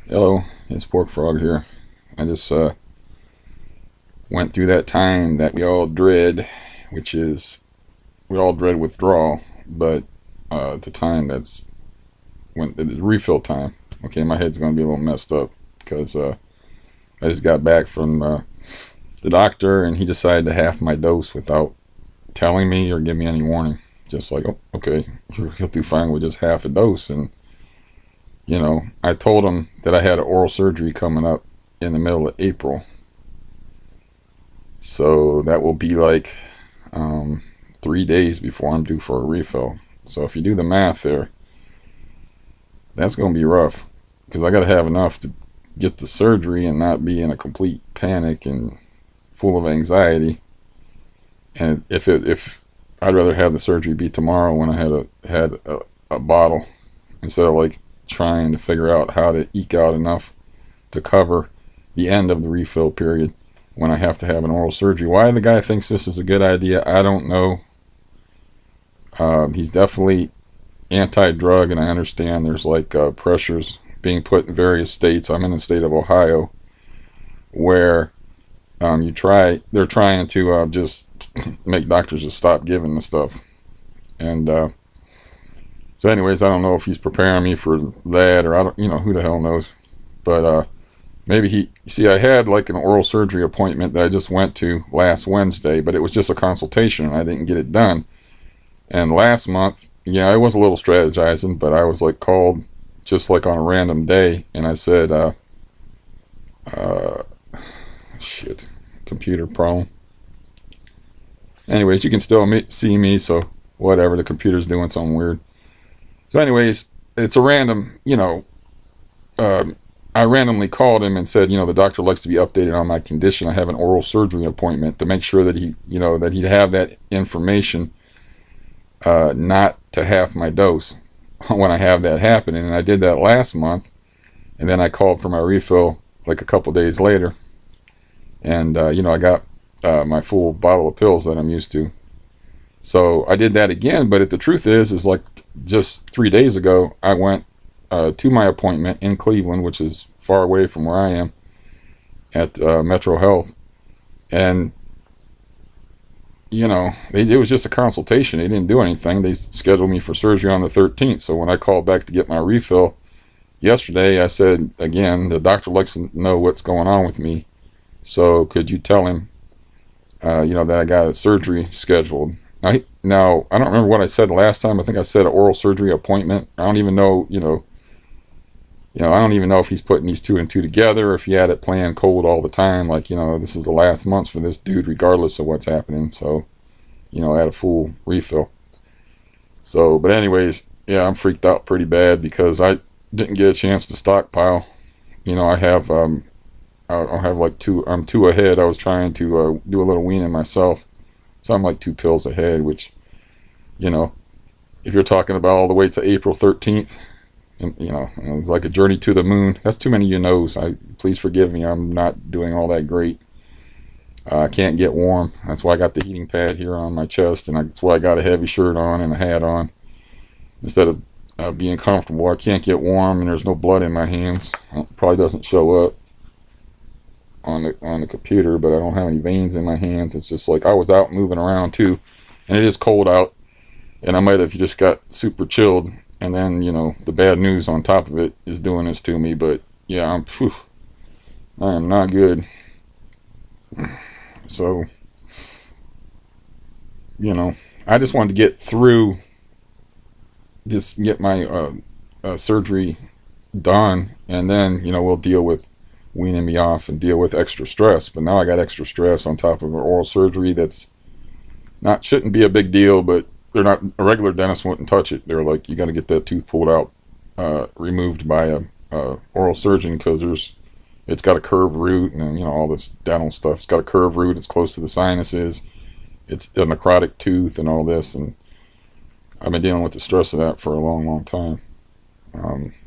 Hello, it's Pork Frog here. I just went through that time that we all dread, which is we all dread withdrawal, but the time that's when the refill time. Okay, my head's gonna be a little messed up because I just got back from the doctor and he decided to half my dose without telling me or give me any warning. Just like, oh, okay, he'll do fine with just half a dose. And I told him that I had an oral surgery coming up in the middle of April. So that will be like 3 days before I'm due for a refill. So if you do the math there, that's going to be rough because I got to have enough to get the surgery and not be in a complete panic and full of anxiety. And if I'd rather have the surgery be tomorrow when I had a bottle instead of like trying to figure out how to eke out enough to cover the end of the refill period when I have to have an oral surgery. Why the guy thinks this is a good idea, I don't know. He's definitely anti-drug, and I understand there's like pressures being put in various states. I'm in the state of Ohio, where they're trying to just make doctors just stop giving the stuff. And so anyways, I don't know if he's preparing me for that, or I don't, who the hell knows. But maybe I had like an oral surgery appointment that I just went to last Wednesday, but it was just a consultation and I didn't get it done. And last month, yeah, I was a little strategizing, but I was like called just like on a random day, and I said, shit, computer problem. Anyways, you can still see me, so whatever, the computer's doing something weird. So anyways, it's a random, I randomly called him and said, the doctor likes to be updated on my condition. I have an oral surgery appointment to make sure that that he'd have that information, not to half my dose when I have that happening. And I did that last month, and then I called for my refill like a couple days later, and I got my full bottle of pills that I'm used to. So I did that again, but the truth is like just 3 days ago, I went to my appointment in Cleveland, which is far away from where I am, at Metro Health, and it was just a consultation. They didn't do anything. They scheduled me for surgery on the 13th. So when I called back to get my refill yesterday, I said, again, the doctor likes to know what's going on with me. So could you tell him, that I got a surgery scheduled? Now, I don't remember what I said last time. I think I said an oral surgery appointment. I don't even know, I don't even know if he's putting these two and two together, or if he had it planned cold all the time. Like, this is the last months for this dude, regardless of what's happening. So, I had a full refill. So, but anyways, yeah, I'm freaked out pretty bad because I didn't get a chance to stockpile. I have, I'll have like I'm two ahead. I was trying to do a little weaning myself. So I'm like 2 pills ahead, which, if you're talking about all the way to April 13th, and, it's like a journey to the moon. That's too many knows. Please forgive me. I'm not doing all that great. I can't get warm. That's why I got the heating pad here on my chest, and that's why I got a heavy shirt on and a hat on. Instead of being comfortable, I can't get warm, and there's no blood in my hands. It probably doesn't show up on the computer, but I don't have any veins in my hands. It's just like I was out moving around too, and it is cold out, and I might have just got super chilled. And then, the bad news on top of it is doing this to me. But yeah, I am not good. So, I just wanted to get through this, get my surgery done, and then, we'll deal with weaning me off and deal with extra stress. But now I got extra stress on top of an oral surgery that's shouldn't be a big deal, but they're not, a regular dentist wouldn't touch it. They're like, you got to get that tooth pulled out, removed by a oral surgeon, because it's got a curved root, and all this dental stuff. It's got a curved root. It's close to the sinuses. It's a necrotic tooth and all this, and I've been dealing with the stress of that for a long, long time,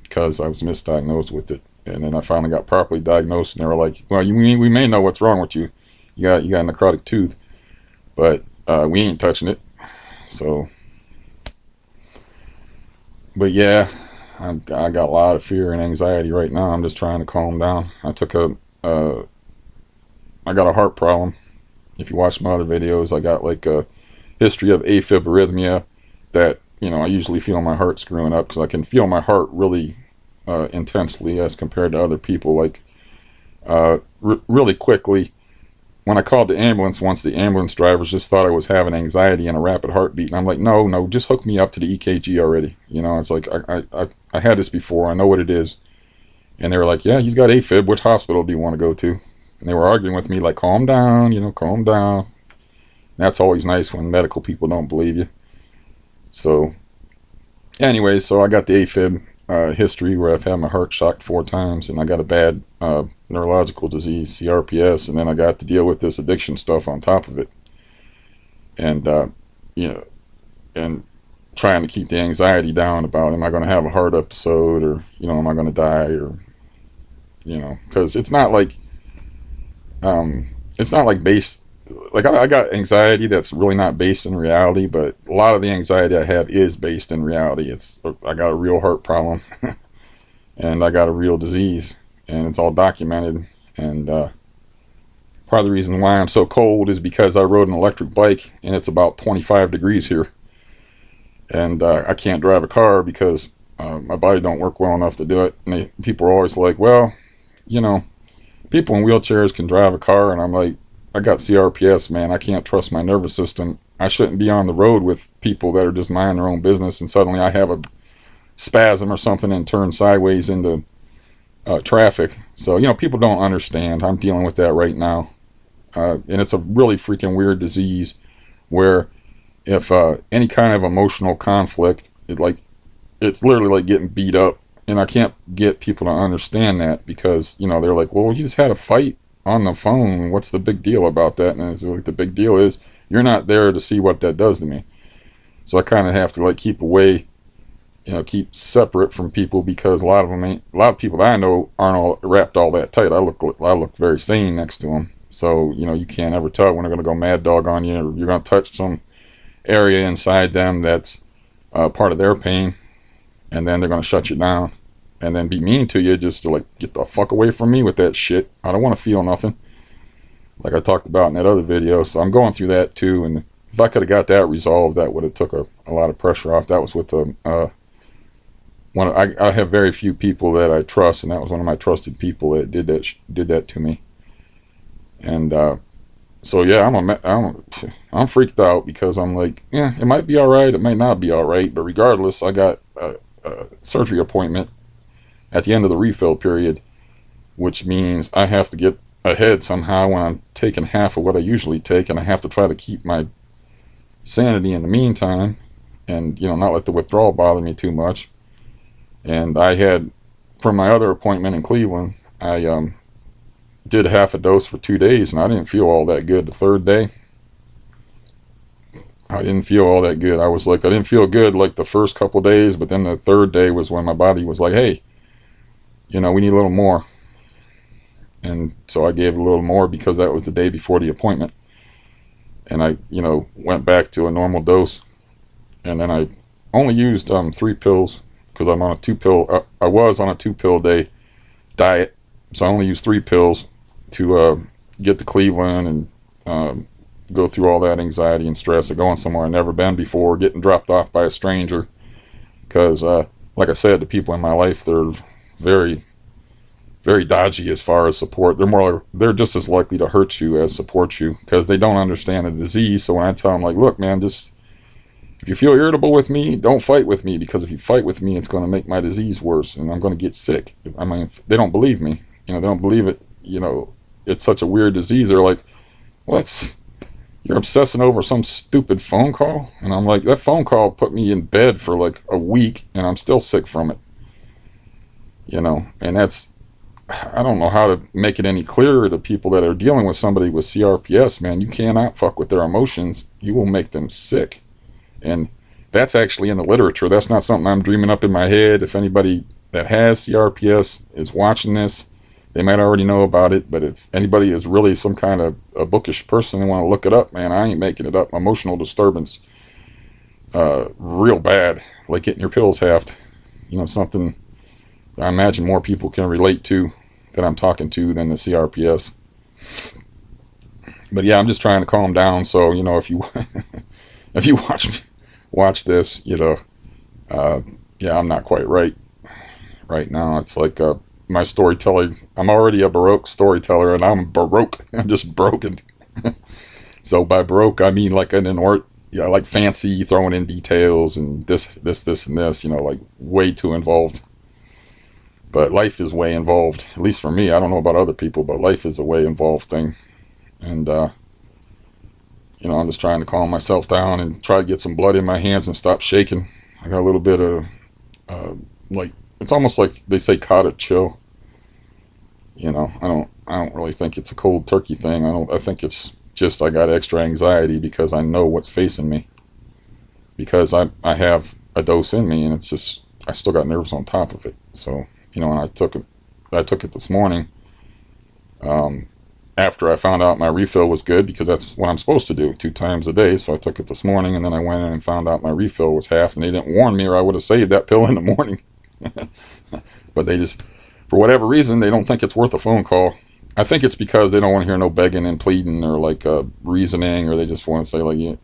because I was misdiagnosed with it, and then I finally got properly diagnosed, and they were like, well, we may know what's wrong with you. You got a necrotic tooth, but we ain't touching it. So, but yeah, I got a lot of fear and anxiety right now. I'm just trying to calm down. I got a heart problem. If you watch my other videos, I got like a history of AFib arrhythmia that, I usually feel my heart screwing up because I can feel my heart really intensely as compared to other people. Like really quickly, when I called the ambulance once, the ambulance drivers just thought I was having anxiety and a rapid heartbeat. And I'm like, no, just hook me up to the EKG already. It's like, I had this before. I know what it is. And they were like, yeah, he's got AFib. Which hospital do you want to go to? And they were arguing with me like, calm down, calm down. And that's always nice when medical people don't believe you. So anyway, so I got the AFib history where I've had my heart shocked 4 times, and I got a bad neurological disease, CRPS, and then I got to deal with this addiction stuff on top of it. And, and trying to keep the anxiety down about, am I going to have a heart episode, or, am I going to die, or, because it's not like based, like I got anxiety that's really not based in reality, but a lot of the anxiety I have is based in reality. I got a real heart problem and I got a real disease, and it's all documented. And part of the reason why I'm so cold is because I rode an electric bike and it's about 25 degrees here, and I can't drive a car because my body don't work well enough to do it. And people are always like, well, people in wheelchairs can drive a car, and I'm like, I got CRPS, man. I can't trust my nervous system. I shouldn't be on the road with people that are just minding their own business, and suddenly I have a spasm or something and turn sideways into traffic. So, people don't understand. I'm dealing with that right now. And it's a really freaking weird disease where if any kind of emotional conflict, it's literally like getting beat up. And I can't get people to understand that because, they're like, well, you just had a fight on the phone. What's the big deal about that? And it's like, the big deal is you're not there to see what that does to me. So I kind of have to keep away, keep separate from people, because a lot of people that I know aren't all wrapped all that tight. I look very sane next to them. So, you can't ever tell when they're going to go mad dog on you, or you're going to touch some area inside them that's part of their pain, and then they're going to shut you down and then be mean to you just to get the fuck away from me with that shit. I don't want to feel nothing, like I talked about in that other video. So I'm going through that too, and if I could have got that resolved, that would have took a lot of pressure off. That was with I have very few people that I trust, and that was one of my trusted people that did that to me. And so yeah, I'm freaked out because I'm like, yeah, it might be all right, it might not be all right, but regardless, I got a surgery appointment at the end of the refill period, which means I have to get ahead somehow when I'm taking half of what I usually take, and I have to try to keep my sanity in the meantime, and not let the withdrawal bother me too much. And I had, from my other appointment in Cleveland, I did half a dose for 2 days, and I didn't feel all that good the third day. I didn't feel all that good. I didn't feel good like the first couple days, but then the third day was when my body was like, hey, we need a little more. And so I gave it a little more because that was the day before the appointment. And I, went back to a normal dose. And then I only used 3 pills because I'm on a 2-pill, I was on a 2-pill day diet. So I only used 3 pills to get to Cleveland and go through all that anxiety and stress of going somewhere I've never been before, getting dropped off by a stranger. Because, like I said, the people in my life, they're very, very dodgy as far as support. They're just as likely to hurt you as support you because they don't understand the disease. So when I tell them, look, man, just if you feel irritable with me, don't fight with me, because if you fight with me, it's going to make my disease worse and I'm going to get sick. I mean, they don't believe me. They don't believe it. It's such a weird disease. They're like, well, you're obsessing over some stupid phone call. And I'm like, that phone call put me in bed for a week and I'm still sick from it. And I don't know how to make it any clearer to people that are dealing with somebody with CRPS, man. You cannot fuck with their emotions. You will make them sick. And that's actually in the literature. That's not something I'm dreaming up in my head. If anybody that has CRPS is watching this, they might already know about it. But if anybody is really some kind of a bookish person and want to look it up, man, I ain't making it up. Emotional disturbance, real bad, like getting your pills halved. something I imagine more people can relate to that I'm talking to than the CRPS. But yeah, I'm just trying to calm down. So, if you if you watch this, yeah, I'm not quite right now. It's like my storytelling. I'm already a Baroque storyteller, and I'm Baroque. I'm just broken. So by Baroque, I mean like like fancy, throwing in details and this, and this. Like way too involved. But life is way involved, at least for me. I don't know about other people, but life is a way involved thing. And, I'm just trying to calm myself down and try to get some blood in my hands and stop shaking. I got a little bit of, it's almost like they say cottage chill. I don't really think it's a cold turkey thing. I think it's just I got extra anxiety because I know what's facing me. Because I have a dose in me, and it's just, I still got nerves on top of it. So, and I took it this morning, after I found out my refill was good, because that's what I'm supposed to do 2 times a day. So I took it this morning, and then I went in and found out my refill was half, and they didn't warn me, or I would have saved that pill in the morning. But they just, for whatever reason, they don't think it's worth a phone call. I think it's because they don't want to hear no begging and pleading or like reasoning, or they just want to say like, yeah,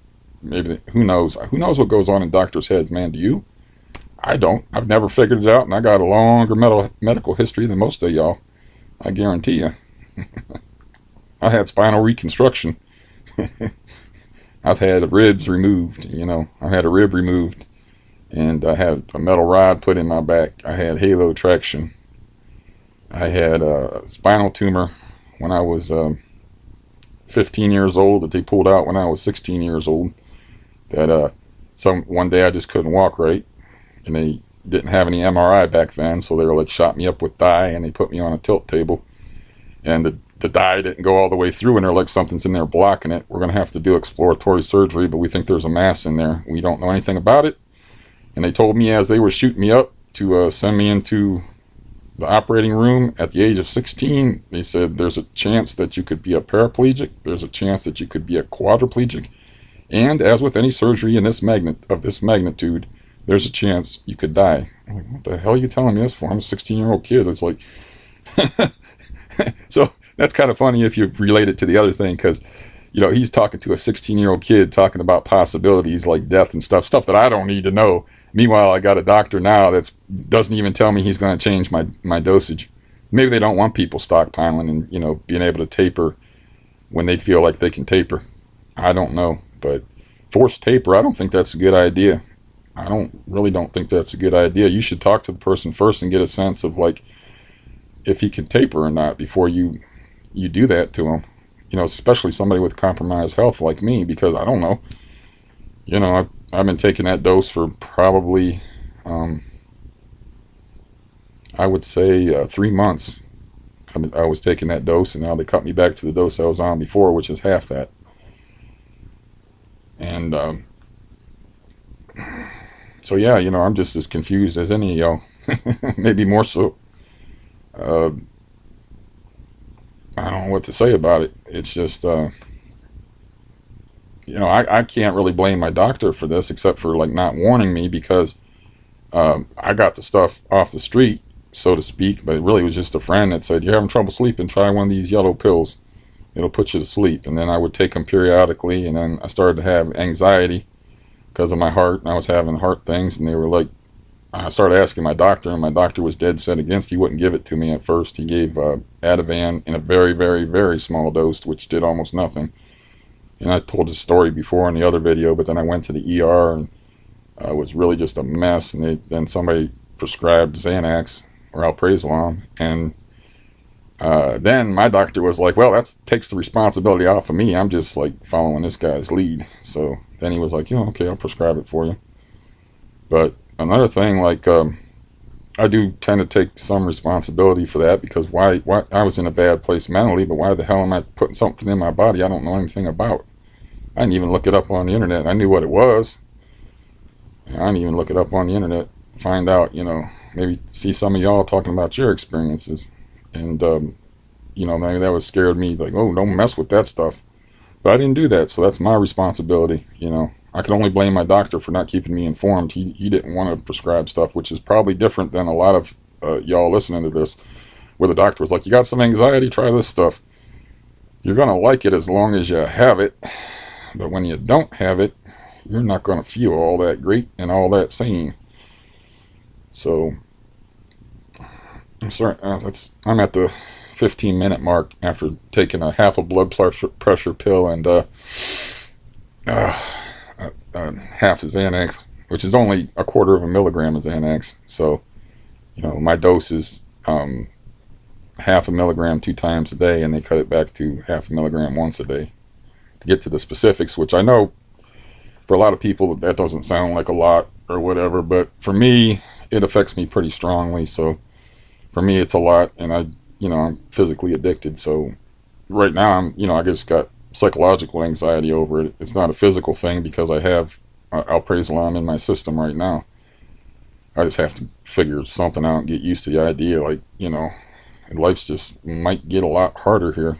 maybe who knows what goes on in doctors' heads, man. Do you? I don't. I've never figured it out, and I got a longer medical history than most of y'all. I guarantee you. I had spinal reconstruction. I've had ribs removed. I had a rib removed, and I had a metal rod put in my back. I had halo traction. I had a spinal tumor when I was 15 years old that they pulled out when I was 16 years old. That one day I just couldn't walk right. And they didn't have any MRI back then, so they were like shot me up with dye, and they put me on a tilt table. And the dye didn't go all the way through, and they're like, something's in there blocking it. We're going to have to do exploratory surgery, but we think there's a mass in there. We don't know anything about it. And they told me as they were shooting me up to send me into the operating room at the age of 16. They said there's a chance that you could be a paraplegic. There's a chance that you could be a quadriplegic. And as with any surgery of this magnitude, there's a chance you could die. I'm like, what the hell are you telling me this for? I'm a 16-year-old kid. It's like, so that's kind of funny if you relate it to the other thing, because, he's talking to a 16-year-old kid talking about possibilities like death and stuff that I don't need to know. Meanwhile, I got a doctor now that doesn't even tell me he's going to change my dosage. Maybe they don't want people stockpiling and, being able to taper when they feel like they can taper. I don't know, but forced taper, I don't think that's a good idea. I don't think that's a good idea. You should talk to the person first and get a sense of like if he can taper or not before you do that to him. Especially somebody with compromised health like me, because I don't know. I've been taking that dose for probably, I would say 3 months. I was taking that dose, and now they cut me back to the dose I was on before, which is half that. And so yeah, I'm just as confused as any of y'all. Maybe more so. I don't know what to say about it. It's just, I can't really blame my doctor for this, except for like not warning me, because I got the stuff off the street, so to speak, but it really was just a friend that said, you're having trouble sleeping, try one of these yellow pills. It'll put you to sleep. And then I would take them periodically, and then I started to have anxiety because of my heart, and I was having heart things, and they were like, I started asking my doctor, and my doctor was dead set against. He wouldn't give it to me at first. He gave Ativan in a very, very, very small dose, which did almost nothing. And I told this story before in the other video, but then I went to the ER, and it was really just a mess. And then somebody prescribed Xanax or Alprazolam, and then my doctor was like, well, that takes the responsibility off of me. I'm just like following this guy's lead. So then he was like, okay, I'll prescribe it for you. But another thing, like, I do tend to take some responsibility for that, because why I was in a bad place mentally, but why the hell am I putting something in my body I don't know anything about? I didn't even look it up on the internet. I knew what it was. I didn't even look it up on the internet, find out, maybe see some of y'all talking about your experiences. And, maybe that was scared me, like, oh, don't mess with that stuff. But I didn't do that, so that's my responsibility, I can only blame my doctor for not keeping me informed. He didn't want to prescribe stuff, which is probably different than a lot of y'all listening to this, where the doctor was like, you got some anxiety, try this stuff. You're going to like it as long as you have it, but when you don't have it, you're not going to feel all that great and all that sane. So, I'm sorry, I'm at the 15-minute mark after taking a half a blood pressure pill and half a Xanax, which is only a quarter of a milligram of Xanax. So, my dose is half a milligram 2 times a day, and they cut it back to half a milligram once a day to get to the specifics, which I know for a lot of people that doesn't sound like a lot or whatever, but for me, it affects me pretty strongly. So for me, it's a lot, and I'm physically addicted. So right now, I just got psychological anxiety over it. It's not a physical thing because I have alprazolam in my system right now. I just have to figure something out and get used to the idea, life's just might get a lot harder here.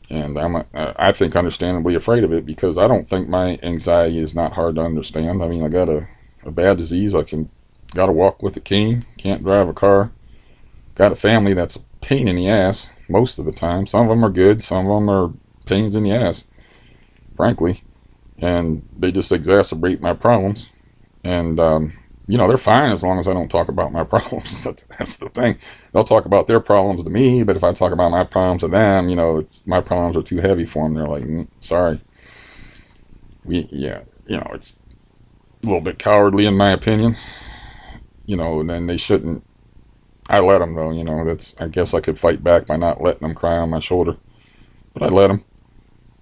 And I think understandably afraid of it, because I don't think my anxiety is not hard to understand. I mean, I got a bad disease. Got to walk with a cane, can't drive a car. Got a family that's a pain in the ass most of the time. Some of them are good, some of them are pains in the ass, frankly. And they just exacerbate my problems. And, they're fine as long as I don't talk about my problems. That's the thing. They'll talk about their problems to me, but if I talk about my problems to them, it's my problems are too heavy for them. They're like, sorry. It's a little bit cowardly in my opinion. And then they shouldn't. I let them though. I guess I could fight back by not letting them cry on my shoulder, but I let them.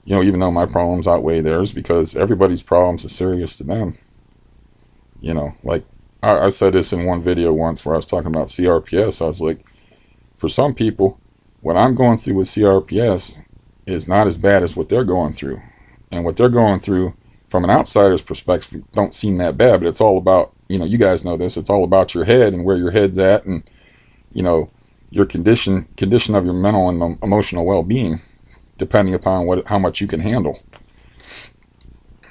Even though my problems outweigh theirs, because everybody's problems are serious to them. Like I said this in one video once where I was talking about CRPS. I was like, for some people, what I'm going through with CRPS is not as bad as what they're going through. And what they're going through from an outsider's perspective don't seem that bad, but it's all about, you guys know this, it's all about your head and where your head's at, and, your condition of your mental and emotional well-being, depending upon how much you can handle.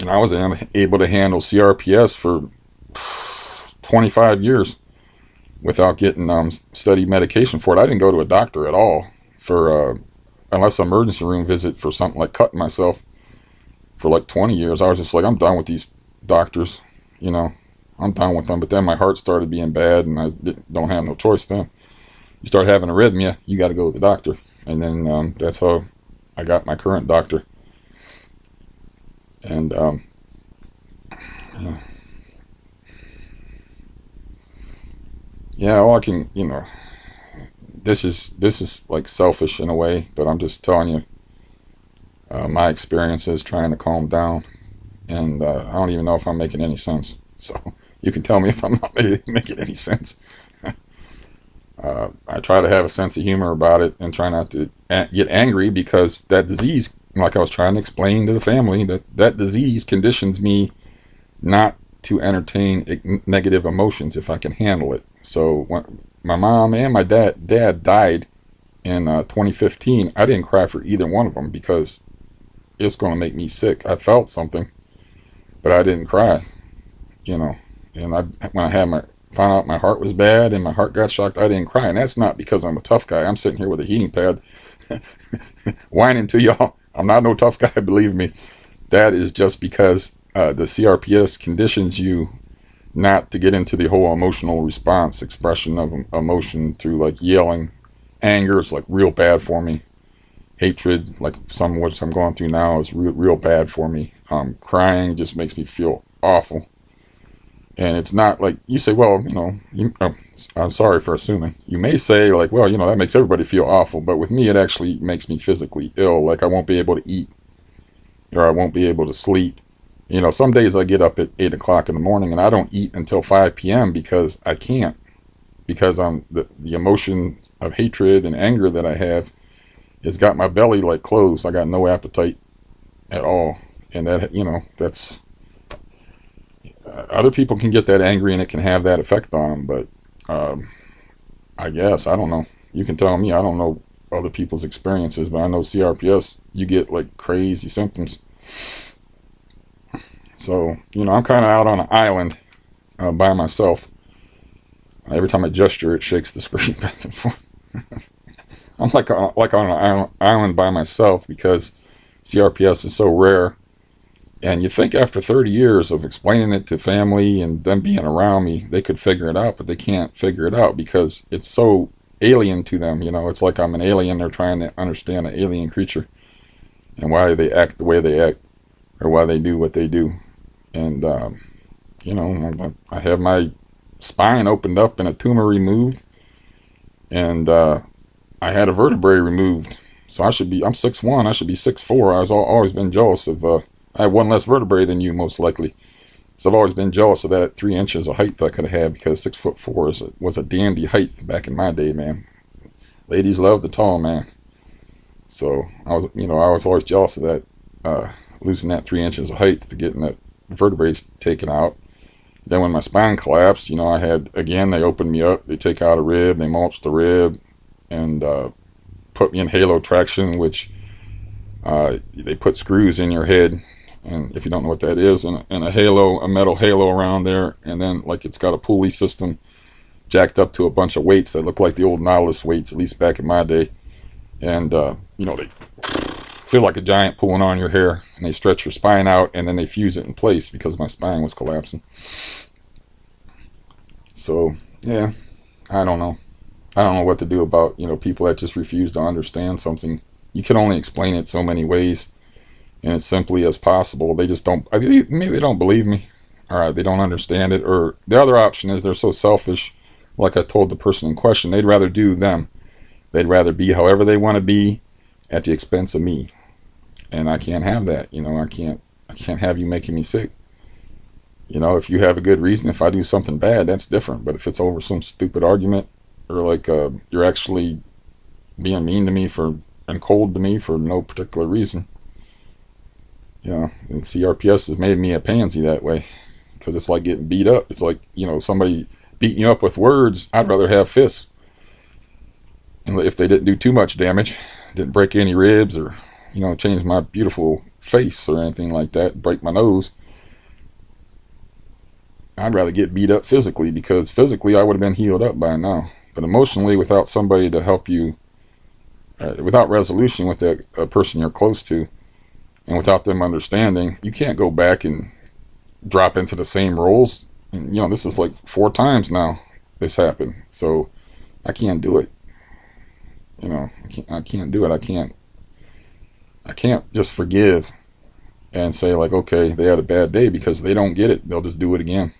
And I was able to handle CRPS for 25 years without getting steady medication for it. I didn't go to a doctor at all for unless an emergency room visit for something like cutting myself for like 20 years. I was just like, I'm done with these doctors, I'm done with them. But then my heart started being bad, and I don't have no choice then. You start having arrhythmia, you got to go to the doctor. And then that's how I got my current doctor. And all I can, this is like selfish in a way, but I'm just telling you my experiences trying to calm down, and I don't even know if I'm making any sense. So you can tell me if I'm not making any sense. I try to have a sense of humor about it and try not to get angry, because that disease, like I was trying to explain to the family, that disease conditions me not to entertain negative emotions if I can handle it. So when my mom and my dad died in 2015, I didn't cry for either one of them because it's going to make me sick. I felt something, but I didn't cry, And when I found out my heart was bad and my heart got shocked, I didn't cry. And that's not because I'm a tough guy. I'm sitting here with a heating pad whining to y'all. I'm not no tough guy, believe me. That is just because the CRPS conditions you not to get into the whole emotional response, expression of emotion through like yelling. Anger is like real bad for me. Hatred, like some of what I'm going through now, is real bad for me. Crying just makes me feel awful. And it's not like you say, well, I'm sorry for assuming. You may say like, well, that makes everybody feel awful. But with me, it actually makes me physically ill. Like I won't be able to eat, or I won't be able to sleep. Some days I get up at 8 o'clock in the morning and I don't eat until 5 p.m. because I can't. Because the emotion of hatred and anger that I have has got my belly like closed. I got no appetite at all. And that, that's... other people can get that angry and it can have that effect on them, but I guess, I don't know. You can tell me, I don't know other people's experiences, but I know CRPS, you get like crazy symptoms. So, I'm kind of out on an island by myself. Every time I gesture, it shakes the screen back and forth. I'm like on an island by myself because CRPS is so rare. And you think after 30 years of explaining it to family and them being around me, they could figure it out, but they can't figure it out because it's so alien to them. It's like I'm an alien. They're trying to understand an alien creature and why they act the way they act or why they do what they do. And, I have my spine opened up and a tumor removed. And I had a vertebrae removed. So I'm 6'1", I should be 6'4". I was always been jealous of, I have one less vertebrae than you, most likely. So I've always been jealous of that 3 inches of height that I could have had because 6'4" was a dandy height back in my day, man. Ladies love the tall man. So I was always jealous of that, losing that 3 inches of height to getting that vertebrae taken out. Then when my spine collapsed, they opened me up, they take out a rib, they mulched the rib, and put me in halo traction, which they put screws in your head, and if you don't know what that is, and a metal halo around there, and then like it's got a pulley system jacked up to a bunch of weights that look like the old Nautilus weights, at least back in my day, and they feel like a giant pulling on your hair, and they stretch your spine out, and then they fuse it in place because my spine was collapsing. So yeah, I don't know what to do about people that just refuse to understand something. You can only explain it so many ways, and as simply as possible. They just don't. Maybe they don't believe me. All right, they don't understand it. Or the other option is they're so selfish. Like I told the person in question, they'd rather do them. They'd rather be however they want to be at the expense of me, and I can't have that. I can't have you making me sick. If you have a good reason, if I do something bad, that's different. But if it's over some stupid argument, or like you're actually being mean to me and cold to me for no particular reason, and CRPS has made me a pansy that way because it's like getting beat up. It's like somebody beating you up with words. I'd rather have fists, and if they didn't do too much damage, didn't break any ribs or change my beautiful face or anything like that, break my nose, I'd rather get beat up physically, because physically I would have been healed up by now. But emotionally, without somebody to help you, without resolution with that person you're close to, and without them understanding, you can't go back and drop into the same roles. And this is like 4 times now this happened, so I can't do it. I can't do it. I can't just forgive and say like, okay, they had a bad day, because they don't get it. They'll just do it again.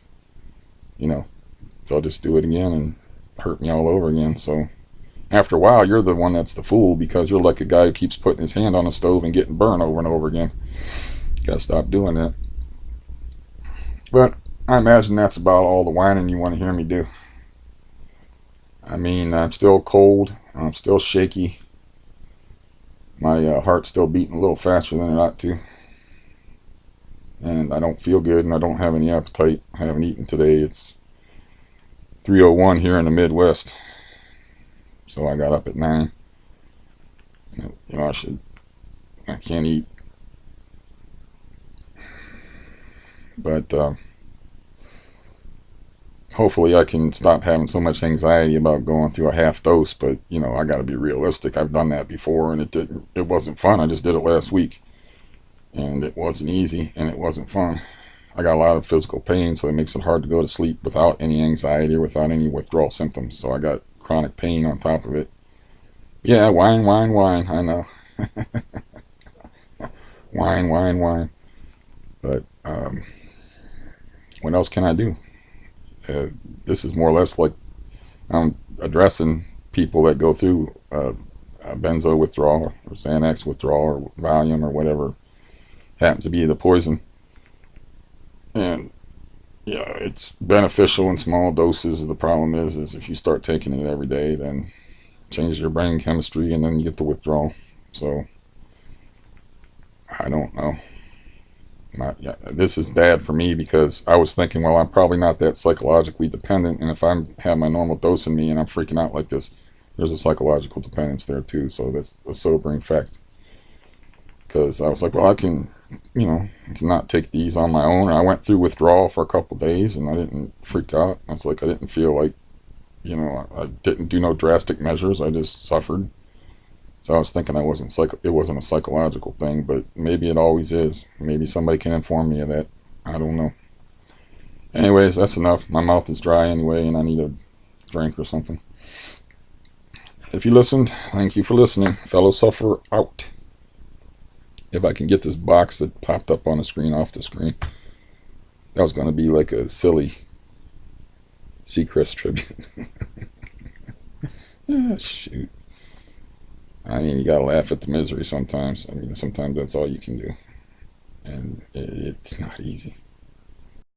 They'll just do it again and hurt me all over again. So after a while, you're the one that's the fool, because you're like a guy who keeps putting his hand on a stove and getting burned over and over again. Gotta stop doing that. But I imagine that's about all the whining you want to hear me do. I mean, I'm still cold. I'm still shaky. My heart's still beating a little faster than it ought to. And I don't feel good, and I don't have any appetite. I haven't eaten today. It's 3:01 here in the Midwest. So I got up at 9. I can't eat. But hopefully I can stop having so much anxiety about going through a half dose. But I got to be realistic. I've done that before, and it wasn't fun. I just did it last week, and it wasn't easy, and it wasn't fun. I got a lot of physical pain, so it makes it hard to go to sleep without any anxiety or without any withdrawal symptoms. So I got chronic pain on top of it. Yeah, whine, I know. whine. But what else can I do? This is more or less like I'm addressing people that go through a Benzo withdrawal or Xanax withdrawal or Valium or whatever happens to be the poison. And it's beneficial in small doses. The problem is if you start taking it every day, then it changes your brain chemistry, and then you get the withdrawal. So I don't know. This is bad for me, because I was thinking, well, I'm probably not that psychologically dependent, and if I have my normal dose in me and I'm freaking out like this, there's a psychological dependence there too. So that's a sobering fact. because I was like, well, I can, I cannot take these on my own. And I went through withdrawal for a couple days, and I didn't freak out. I was like, I didn't feel like, I didn't do no drastic measures. I just suffered. So I was thinking it wasn't a psychological thing, but maybe it always is. Maybe somebody can inform me of that. I don't know. Anyways, that's enough. My mouth is dry anyway, and I need a drink or something. If you listened, thank you for listening. Fellow sufferer out. If I can get this box that popped up on the screen off the screen. That was going to be like a silly Seacrest tribute. Shoot. I mean, you got to laugh at the misery sometimes. I mean, sometimes that's all you can do. And it's not easy.